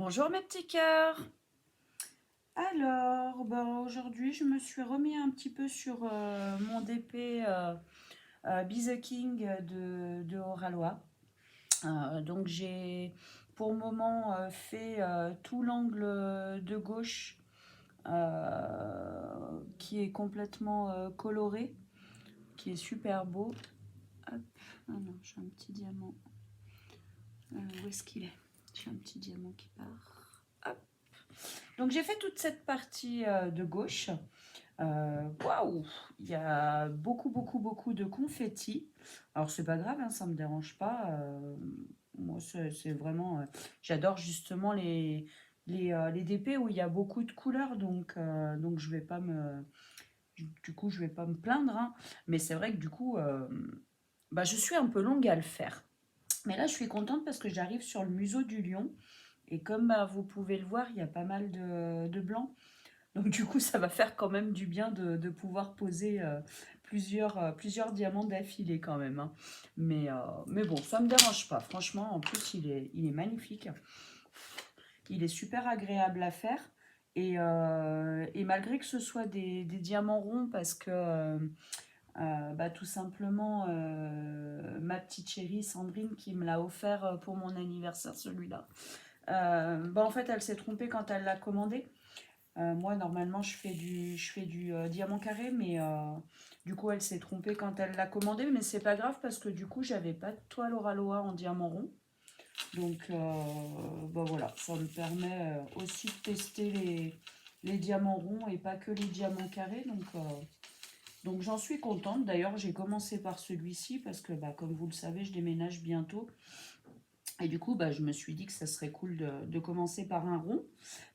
Bonjour mes petits cœurs. Alors, aujourd'hui, je me suis remis un petit peu sur mon DP Be the King de Oralois. Donc, j'ai pour le moment fait tout l'angle de gauche qui est complètement coloré, qui est super beau. Hop, ah non, j'ai un petit diamant. Où est-ce qu'il est? J'ai un petit diamant qui part. Hop. Donc j'ai fait toute cette partie de gauche. Waouh, il y a beaucoup de confettis. Alors c'est pas grave, hein, ça me dérange pas. Moi c'est vraiment, j'adore justement les DP où il y a beaucoup de couleurs, donc je vais pas me, du coup je vais pas me plaindre, hein. Mais c'est vrai que du coup, je suis un peu longue à le faire. Mais là je suis contente parce que j'arrive sur le museau du lion. Et comme vous pouvez le voir, il y a pas mal de blanc. Donc du coup, ça va faire quand même du bien de pouvoir poser plusieurs diamants d'affilée quand même, hein. Mais bon, ça ne me dérange pas. Franchement, en plus, il est magnifique. Il est super agréable à faire. Et malgré que ce soit des diamants ronds, parce que tout simplement, ma petite chérie Sandrine qui me l'a offert pour mon anniversaire, celui-là, en fait, elle s'est trompée quand elle l'a commandé. Moi, normalement, je fais du diamant carré, mais du coup, elle s'est trompée quand elle l'a commandé. Mais c'est pas grave parce que du coup, j'avais pas de toile Oralois en diamant rond. Donc, voilà, ça me permet aussi de tester les diamants ronds et pas que les diamants carrés. Donc j'en suis contente. D'ailleurs, j'ai commencé par celui-ci parce que, comme vous le savez, je déménage bientôt. Et du coup, je me suis dit que ça serait cool de commencer par un rond.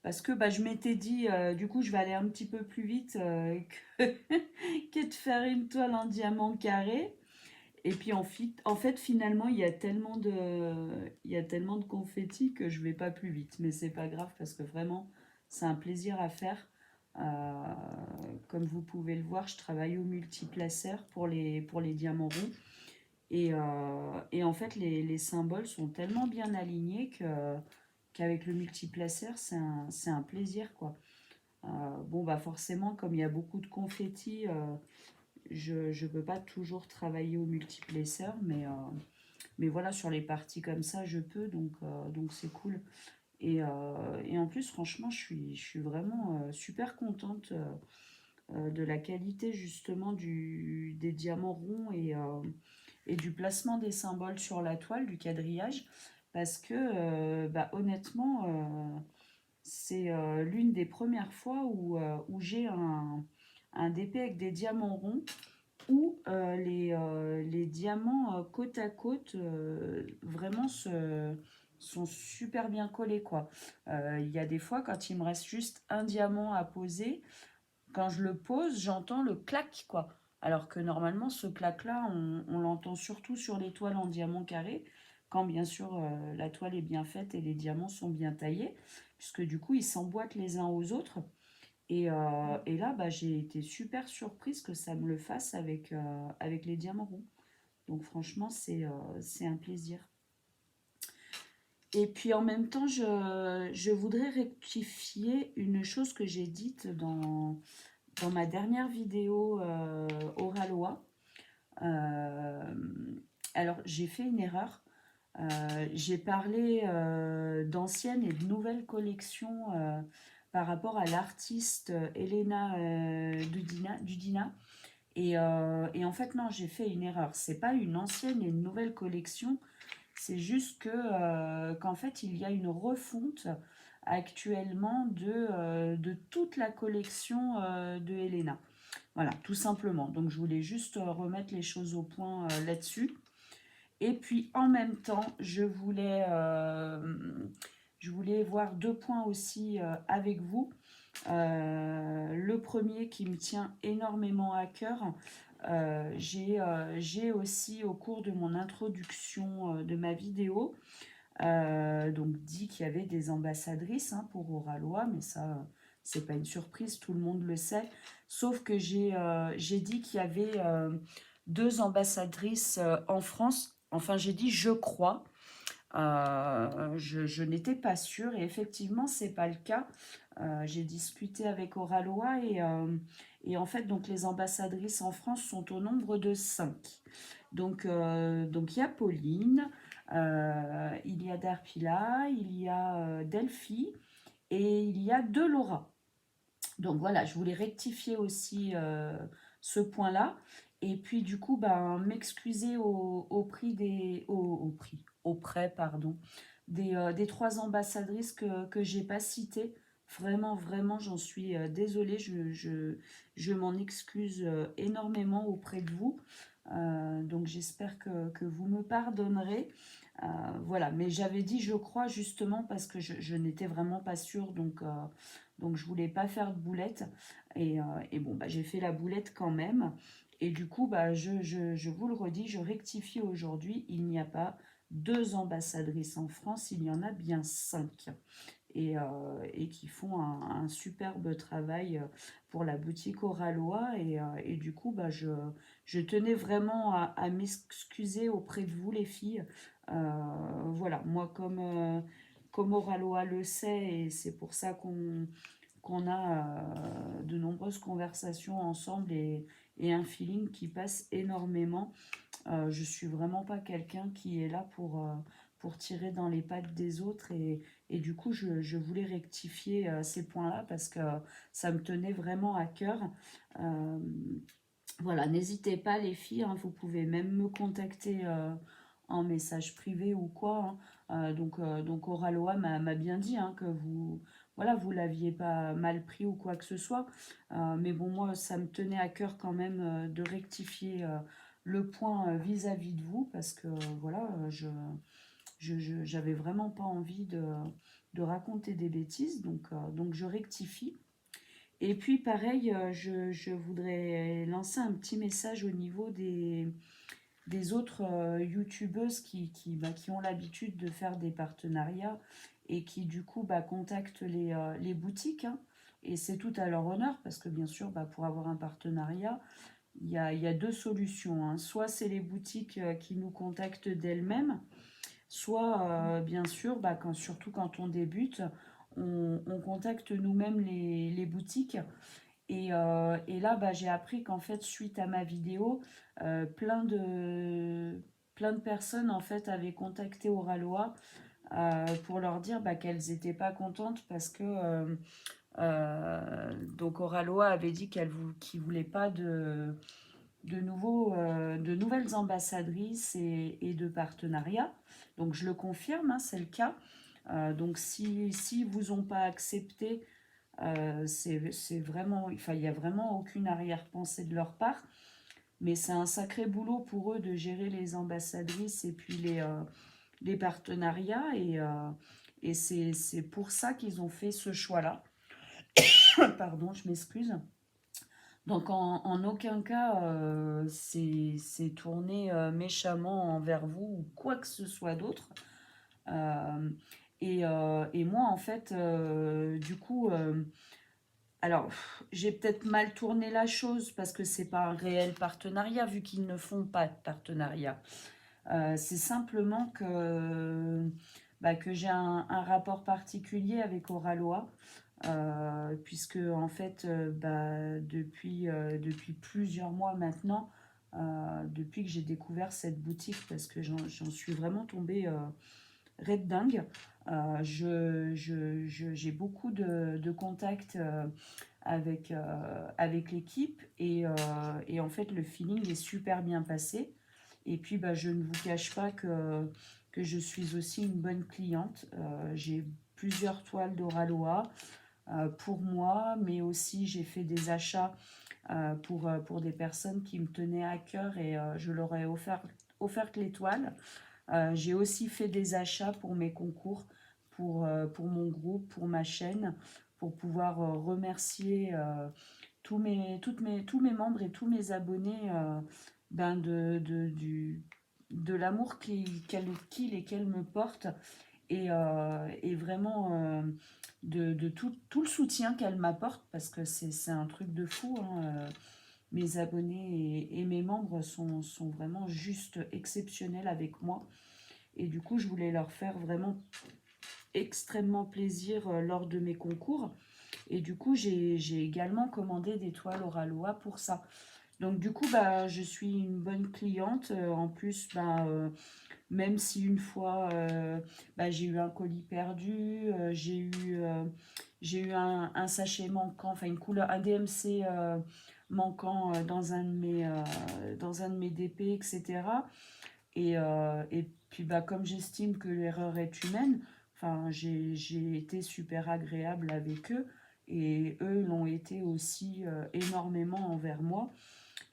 Parce que je m'étais dit, du coup, je vais aller un petit peu plus vite que, que de faire une toile en diamant carré. Et puis en fait, finalement, il y a tellement de confettis que je vais pas plus vite. Mais c'est pas grave parce que vraiment, c'est un plaisir à faire. Euh, Comme vous pouvez le voir, je travaille au multiplaceur pour les diamants ronds. Et en fait, les symboles sont tellement bien alignés qu'avec le multiplaceur, c'est un plaisir, quoi. Forcément, comme il y a beaucoup de confettis, je ne peux pas toujours travailler au multiplaceur, mais voilà, sur les parties comme ça, je peux, donc c'est cool. Et en plus, franchement, je suis vraiment super contente de la qualité justement des diamants ronds et du placement des symboles sur la toile, du quadrillage, parce que honnêtement, c'est l'une des premières fois où j'ai un DP avec des diamants ronds où les diamants côte à côte vraiment sont super bien collés, quoi. Il y a des fois, quand il me reste juste un diamant à poser, quand je le pose, j'entends le clac, quoi. Alors que normalement, ce clac-là, on l'entend surtout sur les toiles en diamant carré, quand bien sûr la toile est bien faite et les diamants sont bien taillés, puisque du coup, ils s'emboîtent les uns aux autres. Et là, j'ai été super surprise que ça me le fasse avec les diamants ronds. Donc franchement, c'est un plaisir. Et puis en même temps, je voudrais rectifier une chose que j'ai dite dans ma dernière vidéo Oralois. Euh, alors, j'ai fait une erreur. J'ai parlé d'anciennes et de nouvelles collections par rapport à l'artiste Elena Dudina. Et en fait, non, j'ai fait une erreur. C'est pas une ancienne et une nouvelle collection. C'est juste qu'en fait, il y a une refonte actuellement de toute la collection de Elena. Voilà, tout simplement. Donc, je voulais juste remettre les choses au point là-dessus. Et puis, en même temps, je voulais voir deux points aussi avec vous. Le premier qui me tient énormément à cœur, j'ai aussi au cours de mon introduction de ma vidéo, donc dit qu'il y avait des ambassadrices, hein, pour Oralois, mais ça, c'est pas une surprise, tout le monde le sait. Sauf que j'ai dit qu'il y avait deux ambassadrices en France. Enfin, j'ai dit je crois. Je n'étais pas sûre et effectivement, c'est pas le cas. J'ai discuté avec Oralois et en fait, donc les ambassadrices en France sont au nombre de 5. Donc il y a Pauline, il y a Darpila, il y a Delphi et il y a Laura. Donc voilà, je voulais rectifier aussi ce point-là. Et puis du coup, ben, m'excuser au prix auprès, pardon, des 3 ambassadrices que j'ai pas citées. Vraiment, vraiment, j'en suis désolée. Je m'en excuse énormément auprès de vous. Donc j'espère que vous me pardonnerez. Voilà, mais j'avais dit, je crois, justement, parce que je n'étais vraiment pas sûre. Donc je voulais pas faire de boulette. Et bon, bah, j'ai fait la boulette quand même. Et du coup, bah, je vous le redis, je rectifie aujourd'hui, il n'y a pas 2 ambassadrices en France, il y en a bien 5. Et qui font un superbe travail pour la boutique Oralois. Et du coup, bah, je tenais vraiment à m'excuser auprès de vous, les filles. Voilà, moi, comme Oralois le sait, et c'est pour ça qu'on a de nombreuses conversations ensemble et un feeling qui passe énormément. Je suis vraiment pas quelqu'un qui est là pour tirer dans les pattes des autres et du coup je voulais rectifier ces points-là parce que ça me tenait vraiment à cœur. Euh, voilà, n'hésitez pas les filles, hein, vous pouvez même me contacter en message privé ou quoi. Hein. Donc Oraloa m'a bien dit hein, que vous voilà, vous l'aviez pas mal pris ou quoi que ce soit. Mais bon, moi, ça me tenait à cœur quand même de rectifier le point vis-à-vis de vous parce que voilà, j'avais vraiment pas envie de raconter des bêtises. Donc je rectifie. Et puis pareil, je voudrais lancer un petit message au niveau des autres youtubeuses qui ont l'habitude de faire des partenariats et qui du coup contactent les boutiques. Hein. Et c'est tout à leur honneur parce que bien sûr, pour avoir un partenariat, il y a 2 solutions. Hein. Soit c'est les boutiques qui nous contactent d'elles-mêmes, soit bien sûr, surtout quand on débute, on contacte nous-mêmes les boutiques et là, j'ai appris qu'en fait, suite à ma vidéo, plein de personnes en fait avaient contacté Oraloa pour leur dire qu'elles n'étaient pas contentes parce que donc Oraloa avait dit qu'il ne voulait pas de nouvelles ambassadrices et de partenariats. Donc je le confirme, hein, c'est le cas. Donc si vous ont pas accepté c'est vraiment, enfin, il n'y a vraiment aucune arrière-pensée de leur part, mais c'est un sacré boulot pour eux de gérer les ambassadrices et puis les partenariats, et c'est pour ça qu'ils ont fait ce choix-là. Pardon, je m'excuse. Donc en aucun cas, c'est tourné méchamment envers vous ou quoi que ce soit d'autre. Euh, et moi, en fait, du coup, alors, j'ai peut-être mal tourné la chose parce que c'est pas un réel partenariat vu qu'ils ne font pas de partenariat. C'est simplement que j'ai un rapport particulier avec Oraloa, puisque en fait, depuis plusieurs mois maintenant, depuis que j'ai découvert cette boutique, parce que j'en suis vraiment tombée red dingue. J'ai beaucoup de contacts avec l'équipe et en fait le feeling est super bien passé. Et puis je ne vous cache pas que je suis aussi une bonne cliente. J'ai plusieurs toiles d'Oraloa pour moi, mais aussi j'ai fait des achats pour des personnes qui me tenaient à cœur et je leur ai offert les toiles. J'ai aussi fait des achats pour mes concours, pour mon groupe, pour ma chaîne, pour pouvoir remercier tous mes membres et tous mes abonnés de l'amour qu'ils et qu'elles me portent et vraiment de tout le soutien qu'elles m'apportent parce que c'est un truc de fou. Hein, mes abonnés et mes membres sont vraiment juste exceptionnels avec moi. Et du coup, je voulais leur faire vraiment extrêmement plaisir lors de mes concours. Et du coup, j'ai également commandé des toiles Oralois pour ça. Donc du coup, bah, je suis une bonne cliente. En plus, bah, même si une fois, bah, j'ai eu un colis perdu, j'ai eu un sachet manquant, enfin une couleur, un DMC manquant dans un de mes DP, etc. Et puis, bah, comme j'estime que l'erreur est humaine, enfin, j'ai été super agréable avec eux et eux l'ont été aussi énormément envers moi.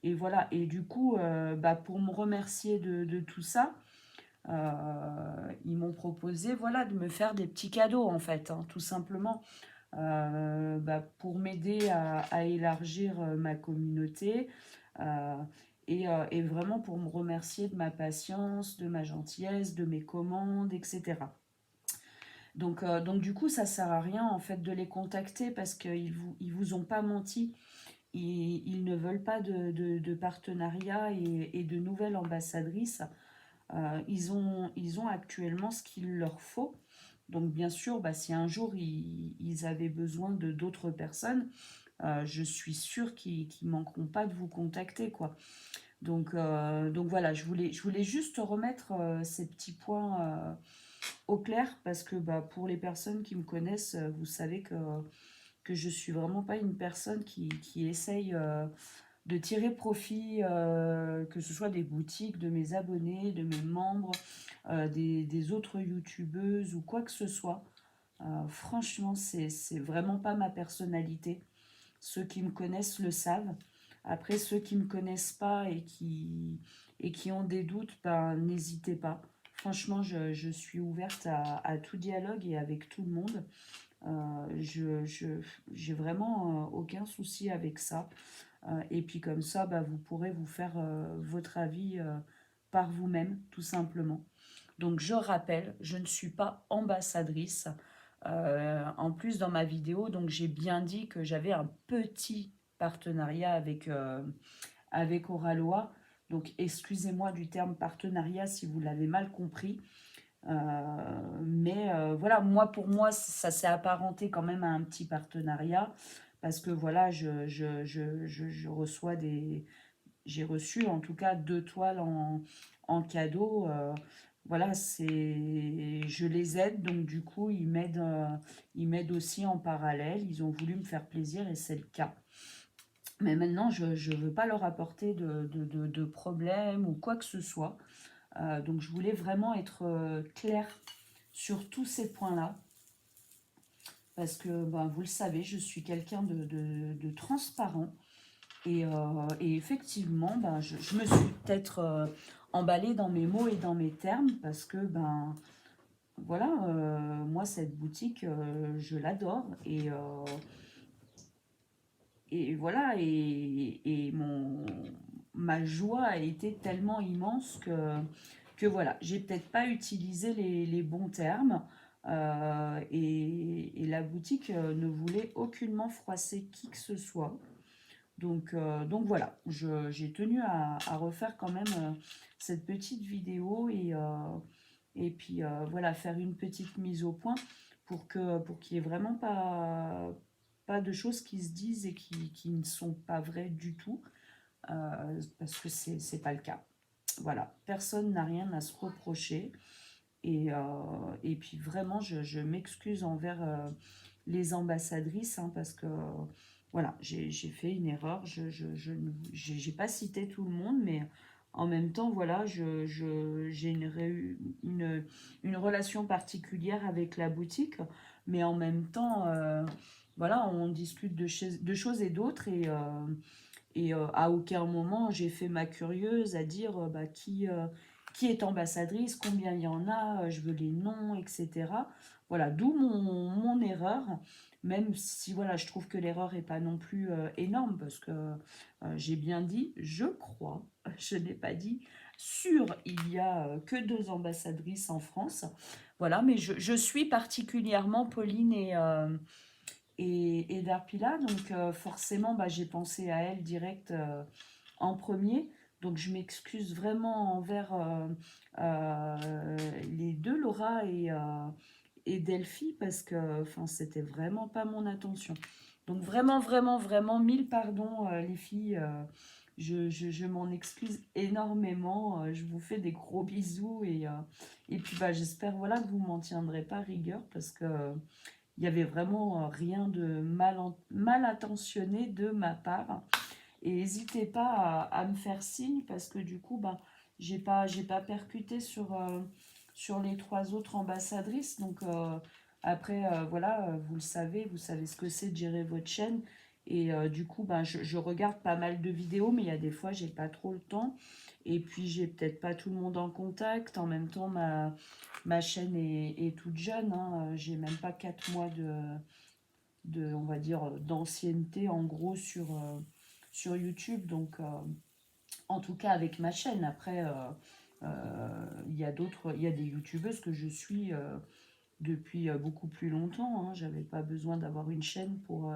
Et voilà, et du coup, bah, pour me remercier de tout ça, ils m'ont proposé voilà, de me faire des petits cadeaux en fait, hein, tout simplement. Bah, pour m'aider à élargir ma communauté euh, et vraiment pour me remercier de ma patience, de ma gentillesse, de mes commandes, etc. Donc du coup, ça sert à rien en fait de les contacter parce qu'ils vous ont pas menti. Ils ne veulent pas de partenariat et de nouvelles ambassadrices. Ils ont actuellement ce qu'il leur faut. Donc bien sûr, bah, si un jour ils avaient besoin de d'autres personnes, je suis sûre qu'ils ne manqueront pas de vous contacter, quoi. Donc voilà, je voulais juste remettre ces petits points au clair parce que bah, pour les personnes qui me connaissent, vous savez que je suis vraiment pas une personne qui essaye de tirer profit, que ce soit des boutiques, de mes abonnés, de mes membres, des autres youtubeuses ou quoi que ce soit. Franchement, c'est vraiment pas ma personnalité. Ceux qui me connaissent le savent. Après, ceux qui ne me connaissent pas et qui ont des doutes, ben, n'hésitez pas. Franchement, je suis ouverte à tout dialogue et avec tout le monde. J'ai vraiment aucun souci avec ça. Et puis comme ça, bah, vous pourrez vous faire votre avis par vous-même, tout simplement. Donc je rappelle, je ne suis pas ambassadrice. En plus, dans ma vidéo, donc j'ai bien dit que j'avais un petit partenariat avec Oralois. Donc excusez-moi du terme partenariat si vous l'avez mal compris. Mais voilà, moi pour moi, ça s'est apparenté quand même à un petit partenariat parce que voilà, je reçois des. J'ai reçu en tout cas 2 toiles en cadeau. Voilà, je les aide, donc du coup, ils m'aident aussi en parallèle. Ils ont voulu me faire plaisir et c'est le cas. Mais maintenant, je ne veux pas leur apporter de problème ou quoi que ce soit. Donc je voulais vraiment être claire sur tous ces points-là. Parce que ben, vous le savez, je suis quelqu'un de transparent. Et effectivement, ben, je me suis peut-être emballée dans mes mots et dans mes termes parce que ben voilà, moi cette boutique, je l'adore et voilà et ma joie a été tellement immense que voilà, j'ai peut-être pas utilisé les bons termes et la boutique ne voulait aucunement froisser qui que ce soit. Donc voilà, j'ai tenu à refaire quand même cette petite vidéo et puis voilà, faire une petite mise au point pour qu'il n'y ait vraiment pas de choses qui se disent et qui ne sont pas vraies du tout, parce que c'est pas le cas. Voilà, personne n'a rien à se reprocher. Et puis vraiment, je m'excuse envers les ambassadrices parce que voilà, j'ai fait une erreur. J'ai pas cité tout le monde, mais en même temps, voilà, j'ai une relation particulière avec la boutique, mais en même temps, voilà, on discute de choses et d'autres et à aucun moment j'ai fait ma curieuse à dire bah, qui est ambassadrice, combien il y en a, je veux les noms, etc. Voilà, d'où mon erreur, même si voilà, je trouve que l'erreur n'est pas non plus énorme, parce que j'ai bien dit, je crois, je n'ai pas dit sûr, il y a que 2 ambassadrices en France. Voilà, mais je suis particulièrement Pauline et Darpila, donc forcément bah, j'ai pensé à elle direct en premier. Donc je m'excuse vraiment envers les deux, Laura et Delphi, parce que enfin, c'était vraiment pas mon intention. Donc vraiment, vraiment, vraiment, mille pardons les filles. Je m'en excuse énormément. Je vous fais des gros bisous et puis bah, j'espère voilà, que vous m'en tiendrez pas rigueur parce que il y avait vraiment rien de mal intentionné de ma part. Et n'hésitez pas à me faire signe parce que du coup, bah, j'ai pas percuté sur les trois autres ambassadrices. Donc après, voilà, vous savez ce que c'est de gérer votre chaîne. Et du coup, bah, je regarde pas mal de vidéos, mais il y a des fois, j'ai pas trop le temps. Et puis, j'ai peut-être pas tout le monde en contact. En même temps, ma chaîne est toute jeune. Hein. J'ai même pas 4 mois on va dire, d'ancienneté en gros sur YouTube. Donc, en tout cas avec ma chaîne. Après, il y a des youtubeuses que je suis depuis beaucoup plus longtemps. Hein. J'avais pas besoin d'avoir une chaîne pour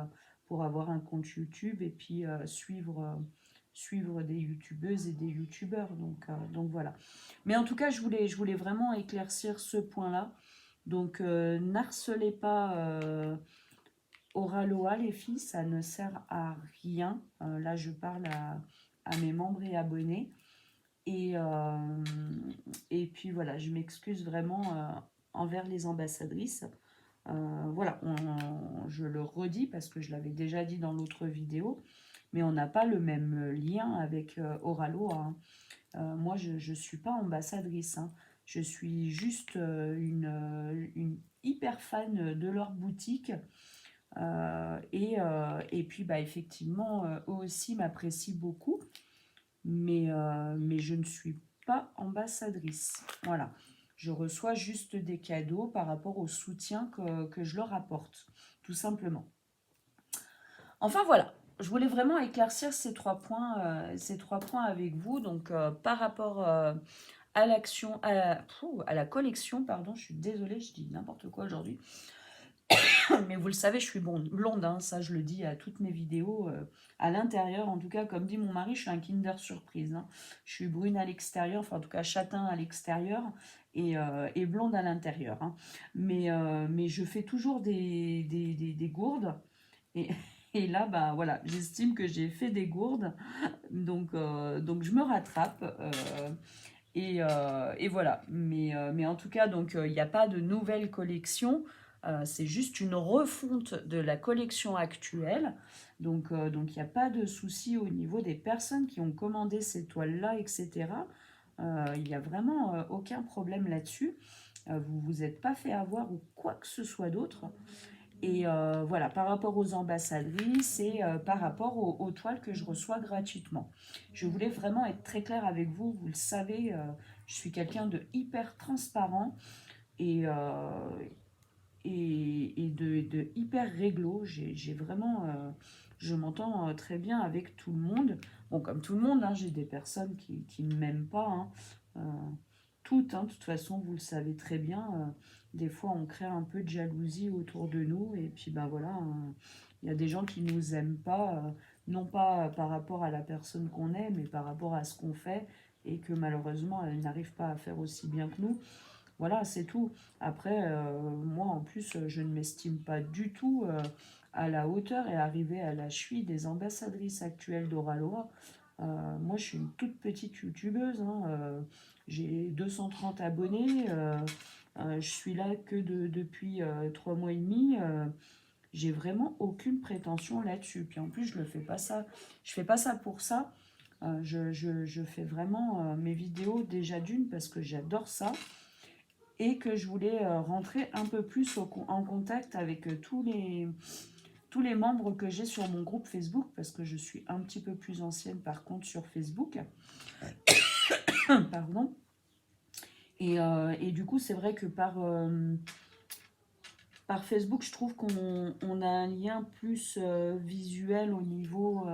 avoir un compte YouTube et puis suivre des youtubeuses et des youtubeurs. Donc voilà. Mais en tout cas, je voulais vraiment éclaircir ce point-là. Donc n'harcelez pas Oraloa, les filles, ça ne sert à rien. Là, je parle à mes membres et abonnés. Et, euh, et puis voilà, je m'excuse vraiment envers les ambassadrices. Voilà, je le redis parce que je l'avais déjà dit dans l'autre vidéo, mais on n'a pas le même lien avec Oraloa. Hein. Moi, je ne suis pas ambassadrice. Hein. Je suis juste une hyper fan de leur boutique. Et puis, bah, effectivement, eux aussi m'apprécient beaucoup, mais je ne suis pas ambassadrice. Voilà. Je reçois juste des cadeaux par rapport au soutien que je leur apporte, tout simplement. Enfin, voilà. Je voulais vraiment éclaircir ces trois points avec vous. Donc, par rapport à l'action, à la collection, pardon, je suis désolée, je dis n'importe quoi aujourd'hui. Mais vous le savez, je suis blonde, hein, ça je le dis à toutes mes vidéos. À l'intérieur, en tout cas, comme dit mon mari, je suis un Kinder Surprise. Hein. Je suis brune à l'extérieur, enfin en tout cas châtain à l'extérieur et blonde à l'intérieur. Hein. Mais je fais toujours des gourdes. Et, et là, bah, voilà, j'estime que j'ai fait des gourdes. Donc je me rattrape. Et voilà. Mais en tout cas, donc il n'y a pas de nouvelle collection. C'est juste une refonte de la collection actuelle. Donc il n'y a pas de souci au niveau des personnes qui ont commandé ces toiles-là, etc. Il n'y a vraiment aucun problème là-dessus. Vous vous êtes pas fait avoir ou quoi que ce soit d'autre. Et voilà, par rapport aux ambassadrices et par rapport aux toiles que je reçois gratuitement. Je voulais vraiment être très claire avec vous. Vous le savez, je suis quelqu'un de hyper transparent et, de hyper réglo. J'ai vraiment, je m'entends très bien avec tout le monde. Bon, comme tout le monde, hein, j'ai des personnes qui ne m'aiment pas. Hein. Euh, toutes, hein, de toute façon, vous le savez très bien. Des fois, on crée un peu de jalousie autour de nous. Et puis, ben voilà, il y a des gens qui ne nous aiment pas, non pas par rapport à la personne qu'on est, mais par rapport à ce qu'on fait. Et que malheureusement, elles n'arrivent pas à faire aussi bien que nous. Voilà, c'est tout. Après, moi, en plus, je ne m'estime pas du tout à la hauteur et arriver à la cheville des ambassadrices actuelles d'Oraloa. Moi, je suis une toute petite youtubeuse. Hein, j'ai 230 abonnés. Je suis là que depuis 3 mois et demi. J'ai vraiment aucune prétention là-dessus. Puis en plus, je ne fais pas ça. Je fais pas ça pour ça. Je fais vraiment mes vidéos déjà d'une parce que j'adore ça et que je voulais rentrer un peu plus en contact avec tous les membres que j'ai sur mon groupe Facebook, parce que je suis un petit peu plus ancienne par contre sur Facebook. Pardon. Et du coup, c'est vrai que par Facebook, je trouve qu'on a un lien plus visuel au niveau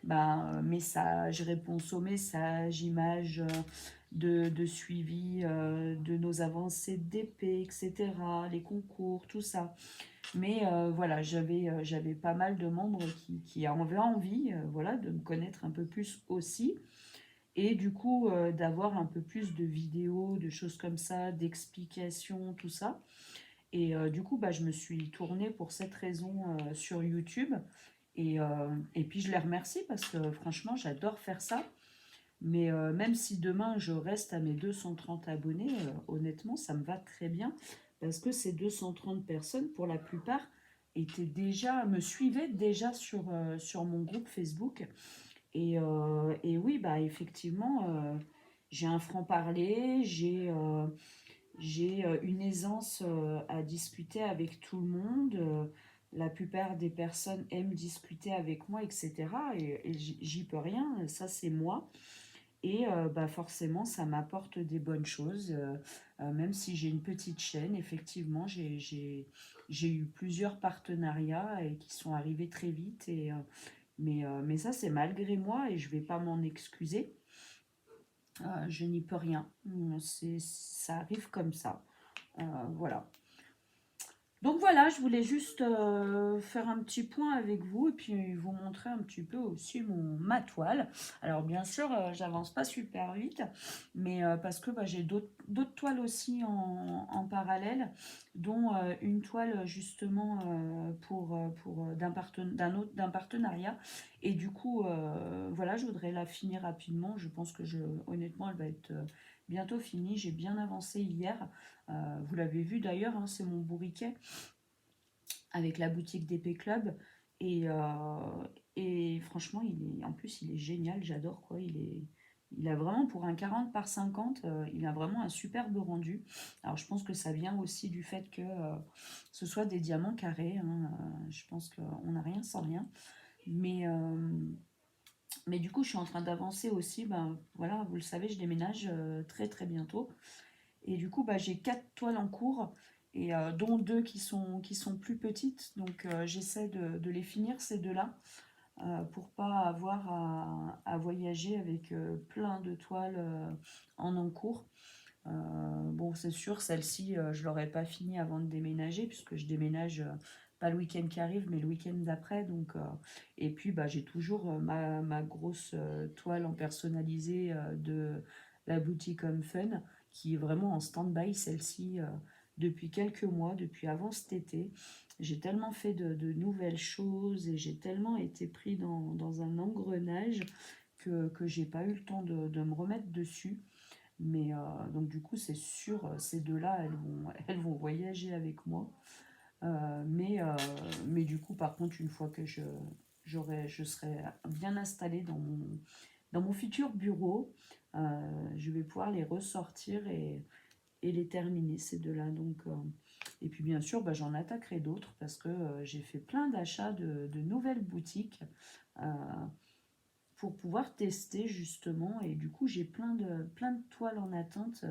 message, réponse aux messages, images de suivi de nos avancées d'épée, etc., les concours, tout ça. Mais voilà, j'avais pas mal de membres qui avaient envie voilà, de me connaître un peu plus aussi. Et du coup, d'avoir un peu plus de vidéos, de choses comme ça, d'explications, tout ça. Et du coup, bah, je me suis tournée pour cette raison sur YouTube. Et puis je les remercie parce que franchement, j'adore faire ça. Mais même si demain je reste à mes 230 abonnés, honnêtement, ça me va très bien parce que ces 230 personnes, pour la plupart, me suivaient déjà sur mon groupe Facebook. Et oui, bah effectivement, j'ai un franc-parler, j'ai une aisance à discuter avec tout le monde. La plupart des personnes aiment discuter avec moi, etc. Et j'y peux rien, ça c'est moi. Et bah forcément, ça m'apporte des bonnes choses. Même si j'ai une petite chaîne, effectivement, j'ai eu plusieurs partenariats et qui sont arrivés très vite. Mais ça, c'est malgré moi et je ne vais pas m'en excuser. Je n'y peux rien. Ça arrive comme ça. Voilà. Donc voilà, je voulais juste faire un petit point avec vous et puis vous montrer un petit peu aussi ma toile. Alors bien sûr, j'avance pas super vite, mais parce que bah, j'ai d'autres toiles aussi en parallèle, dont une toile justement d'un partenariat. Et du coup, voilà, je voudrais la finir rapidement. Je pense que honnêtement, elle va être bientôt finie. J'ai bien avancé hier. Vous l'avez vu d'ailleurs, hein, c'est mon bourriquet avec la boutique d'Épée Club. Et, et franchement, en plus, il est génial, j'adore quoi. Il a vraiment, pour un 40 par 50, il a vraiment un superbe rendu. Alors, je pense que ça vient aussi du fait que ce soit des diamants carrés, hein. Je pense qu'on n'a rien sans rien. Mais, du coup, je suis en train d'avancer aussi. Ben, voilà, vous le savez, je déménage très très bientôt. Et du coup, bah, j'ai 4 toiles en cours, et dont 2 qui sont plus petites. Donc j'essaie de les finir, ces deux-là, pour pas avoir à voyager avec plein de toiles en cours. Bon, c'est sûr, celle-ci, je l'aurais pas fini avant de déménager, puisque je déménage pas le week-end qui arrive, mais le week-end d'après. Donc, et puis, bah, j'ai toujours ma grosse toile en personnalisé de la boutique Home Fun, qui est vraiment en stand-by, celle-ci, depuis quelques mois, depuis avant cet été. J'ai tellement fait de nouvelles choses et j'ai tellement été pris dans un engrenage que j'ai pas eu le temps de me remettre dessus. Mais donc du coup, c'est sûr, ces deux-là, elles vont voyager avec moi. Mais du coup, par contre, une fois que je serai bien installée dans mon futur bureau, je vais pouvoir les ressortir et les terminer, ces deux-là. Donc, et puis bien sûr, bah, j'en attaquerai d'autres parce que j'ai fait plein d'achats de nouvelles boutiques. euh, pour pouvoir tester justement. Et du coup, j'ai plein de toiles en attente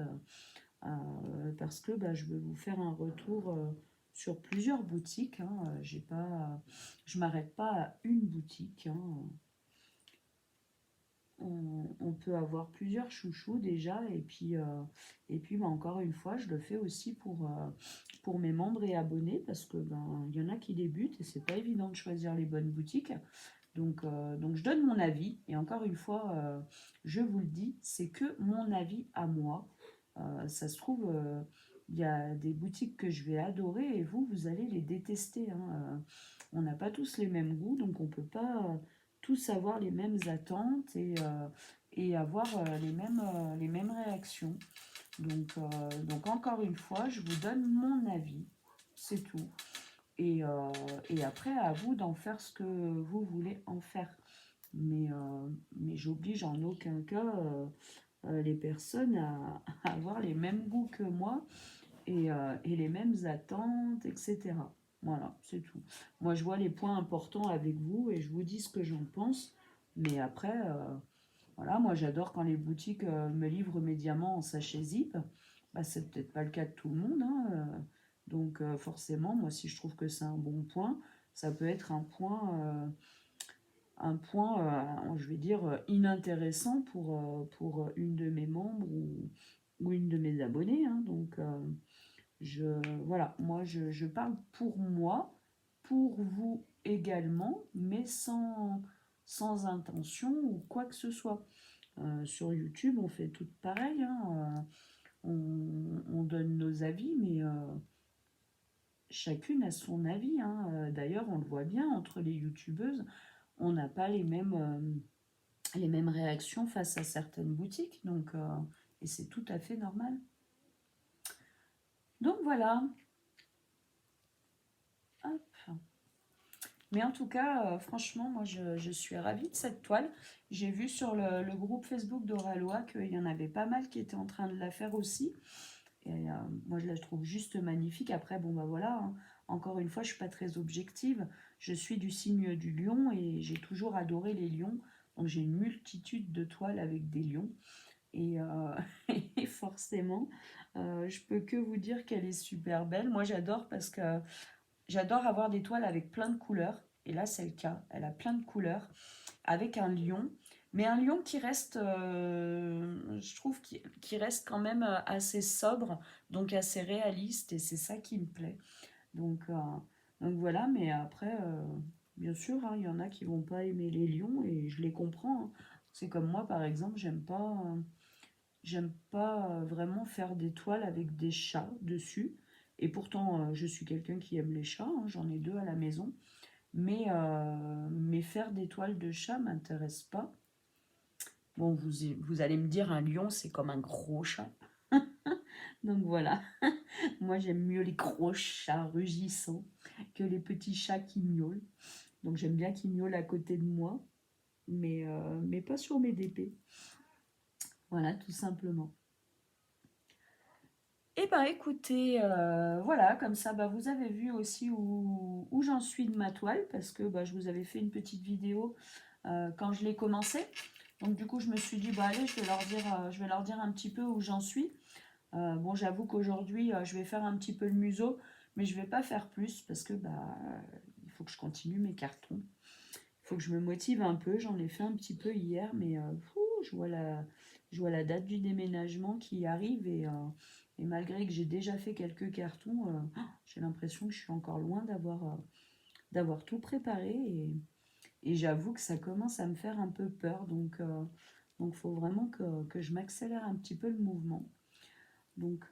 parce que bah, je veux vous faire un retour sur plusieurs boutiques, hein. Je m'arrête pas à une boutique, hein. On peut avoir plusieurs chouchous déjà. Et puis bah, encore une fois, je le fais aussi pour mes membres et abonnés parce que ben, il y en a qui débutent et c'est pas évident de choisir les bonnes boutiques. Donc je donne mon avis, et encore une fois, je vous le dis, c'est que mon avis à moi. Ça se trouve, il y a des boutiques que je vais adorer et vous allez les détester, hein. On n'a pas tous les mêmes goûts, donc on ne peut pas tous avoir les mêmes attentes et avoir les mêmes réactions. Donc encore une fois, je vous donne mon avis, c'est tout. Et après, à vous d'en faire ce que vous voulez en faire. Mais j'oblige en aucun cas les personnes à avoir les mêmes goûts que moi et les mêmes attentes, etc. Voilà, c'est tout. Moi, je vois les points importants avec vous et je vous dis ce que j'en pense. Mais après, voilà, moi, j'adore quand les boutiques me livrent mes diamants en sachet zip. Bah, c'est peut-être pas le cas de tout le monde, hein. Donc, forcément, moi, si je trouve que c'est un bon point, ça peut être un point, je vais dire, inintéressant pour une de mes membres ou une de mes abonnés, hein. Donc, je, voilà, moi, je parle pour moi, pour vous également, mais sans intention ou quoi que ce soit. Sur YouTube, on fait tout pareil, hein, on donne nos avis, mais chacune a son avis, hein. D'ailleurs, on le voit bien entre les youtubeuses, on n'a pas les mêmes réactions face à certaines boutiques, donc, et c'est tout à fait normal. Donc voilà. Hop. Mais en tout cas, franchement, moi je suis ravie de cette toile. J'ai vu sur le groupe Facebook d'Oralois qu'il y en avait pas mal qui étaient en train de la faire aussi. Et moi je la trouve juste magnifique. Après, bon bah voilà, hein, encore une fois, je suis pas très objective. Je suis du signe du lion et j'ai toujours adoré les lions. Donc j'ai une multitude de toiles avec des lions. Et, et forcément, je peux que vous dire qu'elle est super belle. Moi j'adore parce que j'adore avoir des toiles avec plein de couleurs. Et là, c'est le cas. Elle a plein de couleurs avec un lion. Mais un lion qui reste, je trouve, qui reste quand même assez sobre, donc assez réaliste. Et c'est ça qui me plaît. Donc, voilà. Mais après, bien sûr, hein, il y en a qui vont pas aimer les lions et je les comprends, hein. C'est comme moi, par exemple, j'aime pas vraiment faire des toiles avec des chats dessus. Et pourtant, je suis quelqu'un qui aime les chats, hein, j'en ai 2 à la maison. Mais faire des toiles de chat m'intéresse pas. Bon, vous allez me dire, un lion, c'est comme un gros chat. Donc voilà, moi j'aime mieux les gros chats rugissants que les petits chats qui miaulent. Donc j'aime bien qu'ils miaulent à côté de moi, mais pas sur mes DP. Voilà, tout simplement. Eh ben écoutez, voilà, comme ça bah, vous avez vu aussi où j'en suis de ma toile, parce que bah, je vous avais fait une petite vidéo quand je l'ai commencé. Donc du coup je me suis dit, bah allez, je vais leur dire un petit peu où j'en suis. Bon, j'avoue qu'aujourd'hui je vais faire un petit peu le museau, mais je vais pas faire plus, parce que bah, il faut que je continue mes cartons. Il faut que je me motive un peu, j'en ai fait un petit peu hier, mais je vois la date du déménagement qui arrive et malgré que j'ai déjà fait quelques cartons, j'ai l'impression que je suis encore loin d'avoir tout préparé et j'avoue que ça commence à me faire un peu peur. Donc faut vraiment que je m'accélère un petit peu le mouvement. Donc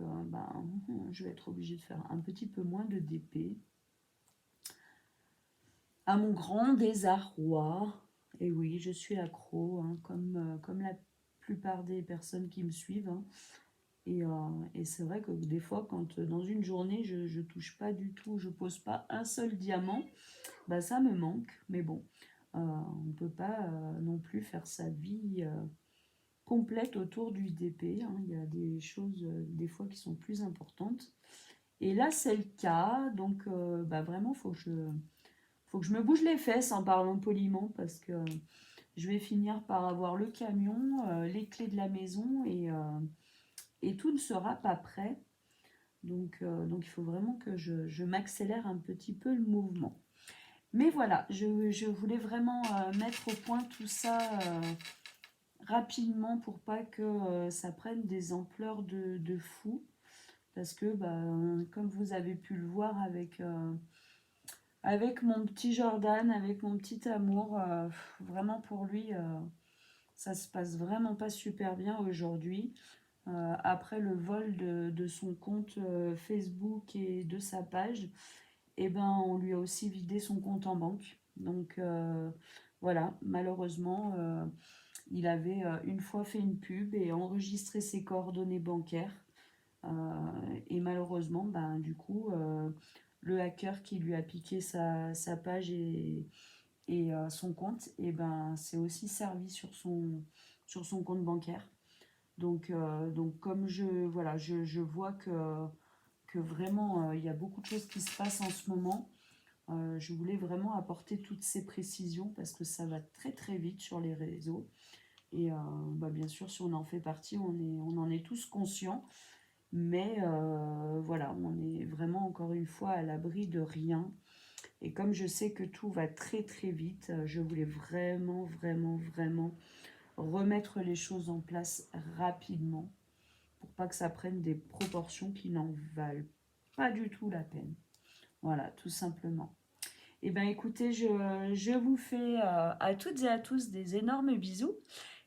je vais être obligée de faire un petit peu moins de DP. À mon grand désarroi, et oui, je suis accro, hein, comme la plupart des personnes qui me suivent, hein. Et c'est vrai que des fois, quand dans une journée, je touche pas du tout, je pose pas un seul diamant, bah ça me manque. Mais bon, on ne peut pas non plus faire sa vie complète autour du DP, hein. Il y a des choses des fois qui sont plus importantes. Et là, c'est le cas, donc vraiment, faut que je me bouge les fesses en parlant poliment parce que je vais finir par avoir le camion, les clés de la maison et tout ne sera pas prêt. Donc il faut vraiment que je m'accélère un petit peu le mouvement. Mais voilà, je voulais vraiment mettre au point tout ça rapidement pour pas que ça prenne des ampleurs de fou. Parce que, comme vous avez pu le voir avec mon petit Jordan, avec mon petit amour, vraiment pour lui, ça se passe vraiment pas super bien aujourd'hui. Après le vol de son compte Facebook et de sa page, eh ben, on lui a aussi vidé son compte en banque. Donc voilà, malheureusement, il avait une fois fait une pub et enregistré ses coordonnées bancaires. Et malheureusement, du coup, le hacker qui lui a piqué sa page et son compte, et c'est aussi servi sur son compte bancaire. Donc comme je vois que vraiment il y a beaucoup de choses qui se passent en ce moment, je voulais vraiment apporter toutes ces précisions parce que ça va très très vite sur les réseaux. Et bien sûr, si on en fait partie, on en est tous conscients. Mais voilà, on est vraiment encore une fois à l'abri de rien. Et comme je sais que tout va très très vite, je voulais vraiment, vraiment, vraiment remettre les choses en place rapidement pour pas que ça prenne des proportions qui n'en valent pas du tout la peine. Voilà, tout simplement. Eh bien écoutez, je vous fais à toutes et à tous des énormes bisous.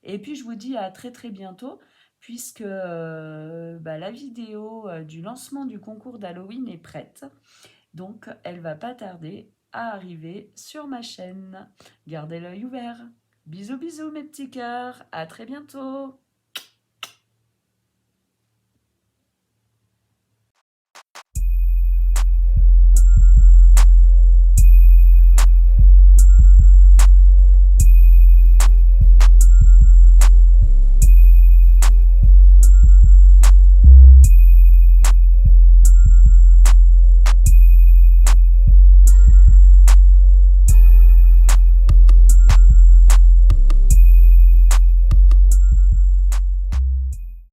Et puis je vous dis à très très bientôt, puisque la vidéo du lancement du concours d'Halloween est prête. Donc elle va pas tarder à arriver sur ma chaîne. Gardez l'œil ouvert. Bisous bisous mes petits cœurs, à très bientôt.